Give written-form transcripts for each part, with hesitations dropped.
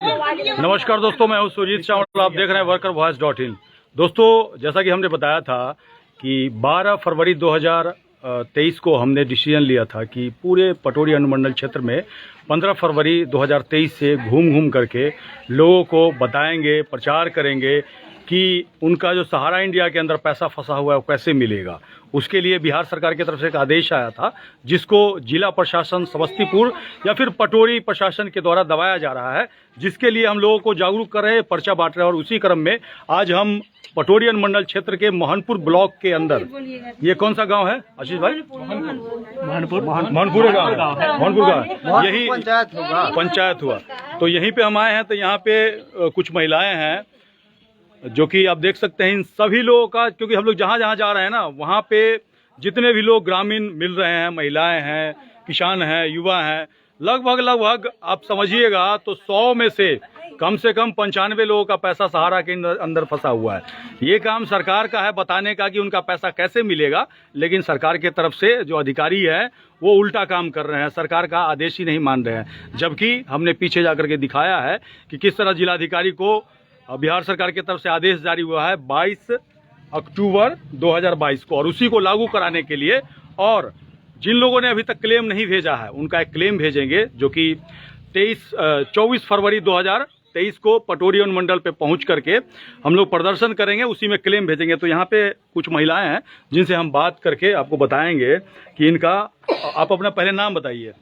नमस्कार दोस्तों, मैं हूं सुजीत चावला। आप देख रहे हैं workervoice.in। दोस्तों, जैसा कि हमने बताया था कि 12 फरवरी 2023 को हमने डिसीजन लिया था कि पूरे पटोरी अनुमंडल क्षेत्र में 15 फरवरी 2023 से घूम घूम करके लोगों को बताएंगे, प्रचार करेंगे कि उनका जो सहारा इंडिया के अंदर पैसा फंसा हुआ है वो कैसे मिलेगा। उसके लिए बिहार सरकार की तरफ से एक आदेश आया था, जिसको जिला प्रशासन समस्तीपुर या फिर पटोरी प्रशासन के द्वारा दबाया जा रहा है, जिसके लिए हम लोगों को जागरूक कर रहे हैं, पर्चा बांट रहे हैं। और उसी क्रम में आज हम पटोरी अनुमंडल क्षेत्र के मोहनपुर ब्लॉक के अंदर, ये कौन सा गांव है आशीष भाई? मोहनपुर गाँव, यही पंचायत हुआ। तो यहीं पे हम आए हैं। तो यहाँ पे कुछ महिलाएं हैं जो कि आप देख सकते हैं। इन सभी लोगों का, क्योंकि हम लोग जहाँ जहाँ जा रहे हैं ना, वहाँ पे जितने भी लोग ग्रामीण मिल रहे हैं, महिलाएं हैं, किसान हैं, युवा हैं, लगभग आप समझिएगा तो 100 में से कम 95 लोगों का पैसा सहारा के अंदर फंसा हुआ है। ये काम सरकार का है बताने का कि उनका पैसा कैसे मिलेगा, लेकिन सरकार की तरफ से जो अधिकारी है वो उल्टा काम कर रहे हैं, सरकार का आदेश ही नहीं मान रहे हैं। जबकि हमने पीछे जाकर के दिखाया है कि किस तरह जिलाधिकारी को बिहार सरकार की तरफ से आदेश जारी हुआ है 22 अक्टूबर 2022 को, और उसी को लागू कराने के लिए। और जिन लोगों ने अभी तक क्लेम नहीं भेजा है, उनका एक क्लेम भेजेंगे, जो कि 24 फरवरी 2023 को पटोरी अनुमंडल पे पहुंच करके हम लोग प्रदर्शन करेंगे, उसी में क्लेम भेजेंगे। तो यहाँ पे कुछ महिलाएं हैं जिनसे हम बात करके आपको बताएंगे कि इनका, आप अपना पहले नाम बताइए।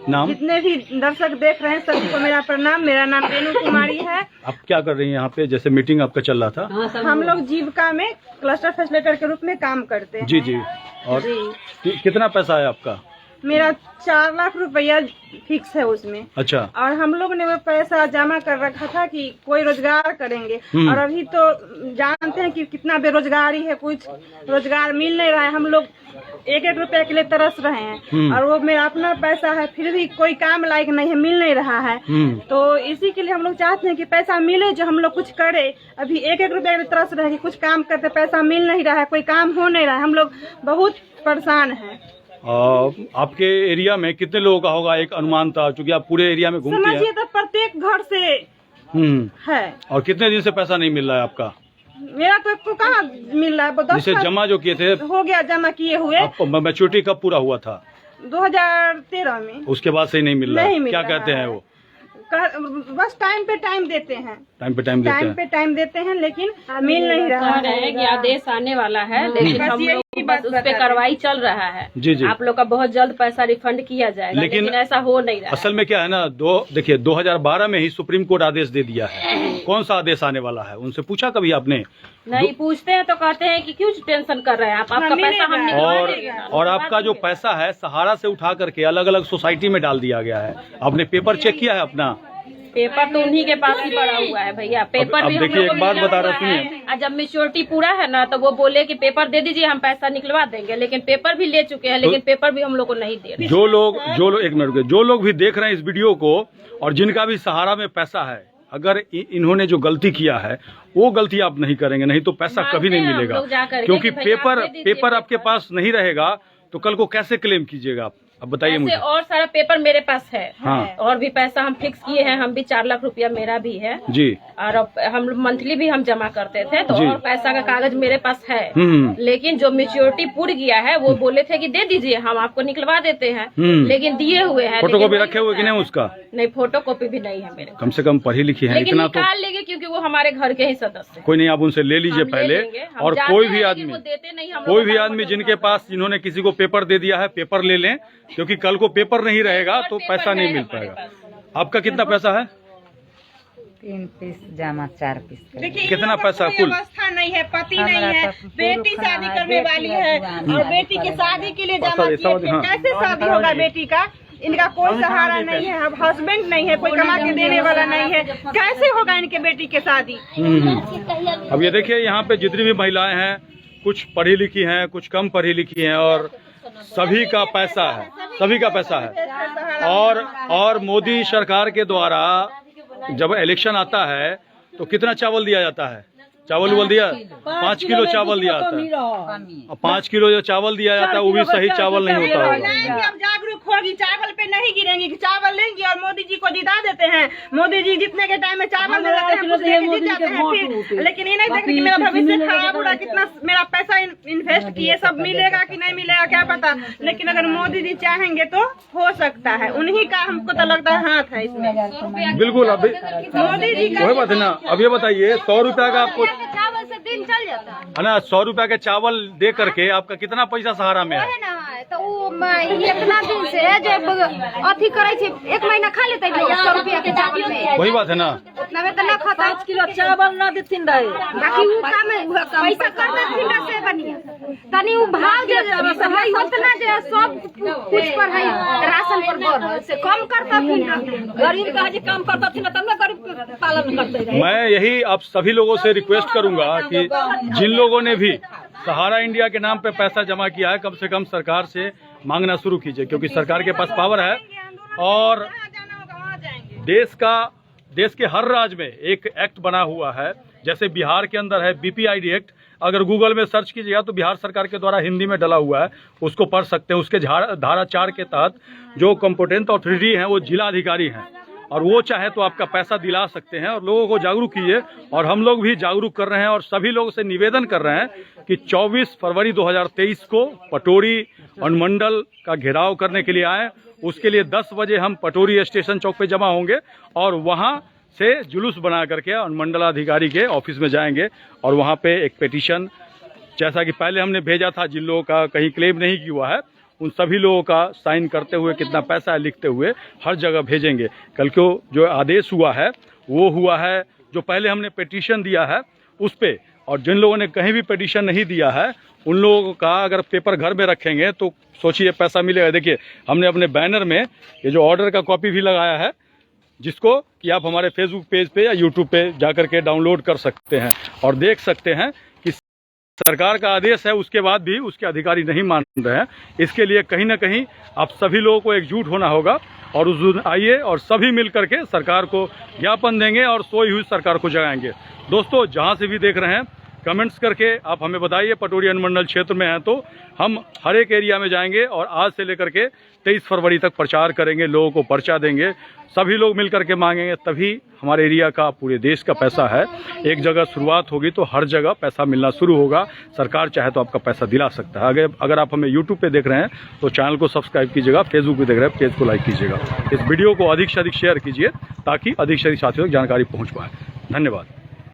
नाम? जितने भी दर्शक देख रहे हैं सभी को मेरा प्रणाम। मेरा नाम रेणु कुमारी है। आप क्या कर रही हैं यहाँ पे? जैसे मीटिंग आपका चल रहा था। हम लोग जीविका में क्लस्टर फैसिलिटेटर के रूप में काम करते हैं। जी। और कितना पैसा है आपका? मेरा 4 लाख रुपया फिक्स है उसमें। अच्छा। और हम लोग ने वो पैसा जमा कर रखा था कि कोई रोजगार करेंगे, और अभी तो जानते हैं कि कितना बेरोजगारी है, कुछ रोजगार मिल नहीं रहा है। हम लोग 1-1 रुपया के लिए तरस रहे हैं, और वो मेरा अपना पैसा है, फिर भी कोई काम लायक नहीं है, मिल नहीं रहा है। तो इसी के लिए हम लोग चाहते हैं कि पैसा मिले, जो हम लोग कुछ करे। अभी 1-1 रुपया के लिए तरस रहे हैं कि कुछ काम करते, पैसा मिल नहीं रहा है, कोई काम हो नहीं रहा है। हम लोग बहुत परेशान हैं। आपके एरिया में कितने लोगों का होगा, एक अनुमान था, क्योंकि आप पूरे एरिया में घूमते हैं? समझिए तो प्रत्येक घर से है। और कितने दिन से पैसा नहीं मिल रहा है आपका? मेरा तो कहाँ मिल रहा है। जिसे जमा जो किए थे हो गया, जमा किए हुए। मैच्योरिटी कब पूरा हुआ था? 2013 में। उसके बाद से ही नहीं मिल रहा है? क्या कहते हैं वो? बस टाइम पे टाइम देते हैं। टाइम पे टाइम देते हैं, लेकिन मिल नहीं रहा है। कि आदेश आने वाला है, लेकिन हम लोग बस उस पे कार्रवाई चल रहा है। जी। आप लोग का बहुत जल्द पैसा रिफंड किया जाएगा, लेकिन ऐसा हो नहीं रहा है। असल में क्या है ना, देखिए 2012 में ही सुप्रीम कोर्ट आदेश दे दिया है। कौन सा आदेश आने वाला है? उनसे पूछा कभी आपने? नहीं पूछते हैं तो कहते हैं कि क्यों टेंशन कर रहे हैं आप, आपका पैसा हम निकलवा देंगे। और आपका जो पैसा है सहारा से उठा करके अलग अलग सोसाइटी में डाल दिया गया है। आपने पेपर चेक किया है अपना? पेपर तो उन्हीं के पास ही पड़ा हुआ है भैया। पेपर भी देखिए, एक बात बता रहा सुनिए। और जब मेच्योरिटी पूरा है ना, तो वो बोले कि पेपर दे दीजिए, हम पैसा निकलवा देंगे, लेकिन पेपर भी ले चुके हैं, लेकिन पेपर भी हम लोग को नहीं दे रहे। जो लोग एक मिनट रुके, जो लोग भी देख रहे हैं इस वीडियो को, और जिनका भी सहारा में पैसा है, अगर इन्होंने जो गलती किया है वो गलती आप नहीं करेंगे, नहीं तो पैसा कभी नहीं मिलेगा। क्योंकि पेपर आपके पास नहीं रहेगा तो कल को कैसे क्लेम कीजिएगा आप? अब बताइए मुझे। और सारा पेपर मेरे पास है। हाँ। और भी पैसा हम फिक्स किए हैं, हम भी 4 लाख रुपया मेरा भी है जी। और हम मंथली भी हम जमा करते थे, तो और पैसा का कागज मेरे पास है। लेकिन जो मेच्योरिटी पूरी गया है वो बोले थे कि दे दीजिए, हम आपको निकलवा देते हैं, लेकिन दिए हुए हैं। फोटो कॉपी रखे हुए कि नहीं उसका? नहीं, फोटो कॉपी भी नहीं है मेरे। कम से कम पढ़ी लिखी है, लेकिन निकाल लेंगे क्योंकि वो हमारे घर के ही सदस्य। कोई नहीं, आप उनसे ले लीजिए पहले। और कोई भी आदमी जिनके पास, जिन्होंने किसी को पेपर दे दिया है, पेपर ले लें, क्योंकि कल को पेपर नहीं रहेगा तो पैसा नहीं मिल पाएगा। आपका कितना पैसा है? 3 पीस जमा, 4 पीस। देखिए, कितना पैसा कुल? व्यवस्था नहीं है, पति नहीं है, बेटी शादी करने वाली है, और बेटी की शादी के लिए जमा किए थे। कैसे शादी होगा बेटी का? इनका कोई सहारा नहीं है, अब हस्बैंड नहीं है, कोई कमा के देने वाला नहीं है, कैसे होगा इनके बेटी की शादी? अब ये देखिए, यहाँ पे जितनी भी महिलाएं हैं, कुछ पढ़ी लिखी हैं, कुछ कम पढ़ी लिखी हैं, और सभी का पैसा है। और मोदी सरकार के द्वारा जब इलेक्शन आता है तो कितना चावल दिया जाता है? चावल उवल दिया? 5 किलो चावल दिया जाता है। 5 किलो जो चावल दिया जाता है वो भी सही चावल नहीं होता होगा। नहीं, अब जागरूक होगी, चावल पे नहीं गिरेंगी, चावल लेंगी और मोदी जी को जिता देते हैं। मोदी जी जितने के टाइम में चावल दे देते हैं, उसके जीत जाते हैं फिर। लेकिन ये नहीं देखते कि मेरा भविष्य खराब हो रहा, कितना मेरा पैसा इन्वेस्ट किए, सब मिलेगा कि नहीं मिलेगा क्या पता। लेकिन अगर मोदी जी चाहेंगे तो हो सकता है, उन्हीं का हमको तो लगता है हाथ है इसमें। बिल्कुल, अभी मोदी जी का वही बात है ना। अब ये बताइए 100 रुपया का आपको चावल से दिन चल जाता है ना, 100 रुपया के चावल दे करके आपका कितना पैसा सहारा में है? है ना। तो वो इतना दिन से जब अथी करे छे, 1 महीना खा लेते हैं 100 रुपया के चावल में। वही बात है ना। उतना में तो ना खाता। 5 किलो चावल ना देथिन रहे, बाकी वो काम पैसा कर देथिन ना से बढ़िया। तनी वो भाव जे है उतना जे सब कुछ पर है, राशन पर बढ़ से कम करता फिर गरीब का जे काम करता थी ना तब ना गरीब पालन करते रहे। मैं यही आप सभी लोगों से रिक्वेस्ट करूंगा कि जिन लोगों ने भी सहारा इंडिया के नाम पे पैसा जमा किया है, कम से कम सरकार से मांगना शुरू कीजिए, क्योंकि सरकार के पास पावर है। और देश के हर राज्य में एक एक्ट बना हुआ है, जैसे बिहार के अंदर है बीपीआईडी एक्ट। अगर गूगल में सर्च कीजिएगा तो बिहार सरकार के द्वारा हिंदी में डला हुआ है, उसको पढ़ सकते हैं। उसके धारा 4 के तहत जो कॉम्पिटेंट अथॉरिटी हैं वो जिला अधिकारी हैं, और वो चाहे तो आपका पैसा दिला सकते हैं। और लोगों को जागरूक कीजिए, और हम लोग भी जागरूक कर रहे हैं और सभी लोगों से निवेदन कर रहे हैं कि 24 फरवरी 2023 को पटोरी अनुमंडल का घेराव करने के लिए आए। उसके लिए 10 बजे हम पटोरी स्टेशन चौक पे जमा होंगे और वहां से जुलूस बना करके अनुमंडलाधिकारी के ऑफिस में जाएंगे, और वहां पे एक पिटीशन, जैसा कि पहले हमने भेजा था, जिन लोगों का कहीं क्लेम नहीं हुआ है उन सभी लोगों का साइन करते हुए, कितना पैसा है लिखते हुए हर जगह भेजेंगे। कल को जो आदेश हुआ है वो हुआ है, जो पहले हमने पिटीशन दिया है उस पे, और जिन लोगों ने कहीं भी पिटीशन नहीं दिया है उन लोगों का अगर पेपर घर में रखेंगे तो सोचिए पैसा मिलेगा। देखिए, हमने अपने बैनर में ये जो ऑर्डर का कॉपी भी लगाया है, जिसको कि आप हमारे फेसबुक पेज पे या यूट्यूब पे जाकर के डाउनलोड कर सकते हैं और देख सकते हैं कि सरकार का आदेश है, उसके बाद भी उसके अधिकारी नहीं मान रहे हैं। इसके लिए कहीं ना कहीं आप सभी लोगों को एकजुट होना होगा, और उस दिन आइए और सभी मिल करके सरकार को ज्ञापन देंगे और सोई हुई सरकार को जगाएंगे। दोस्तों, जहां से भी देख रहे हैं कमेंट्स करके आप हमें बताइए। पटोरी अनुमंडल क्षेत्र में हैं तो हम हर एक एरिया में जाएंगे और आज से लेकर के 23 फरवरी तक प्रचार करेंगे, लोगों को पर्चा देंगे, सभी लोग मिल करके मांगेंगे, तभी हमारे एरिया का, पूरे देश का पैसा है। एक जगह शुरुआत होगी तो हर जगह पैसा मिलना शुरू होगा। सरकार चाहे तो आपका पैसा दिला सकता है। अगर आप हमें यूट्यूब पे देख रहे हैं तो चैनल को सब्सक्राइब कीजिएगा, फेसबुक पे देख रहे हैं पेज को लाइक कीजिएगा, इस वीडियो को अधिक से अधिक शेयर कीजिए ताकि अधिक से अधिक साथियों तक जानकारी पहुँच पाए। धन्यवाद।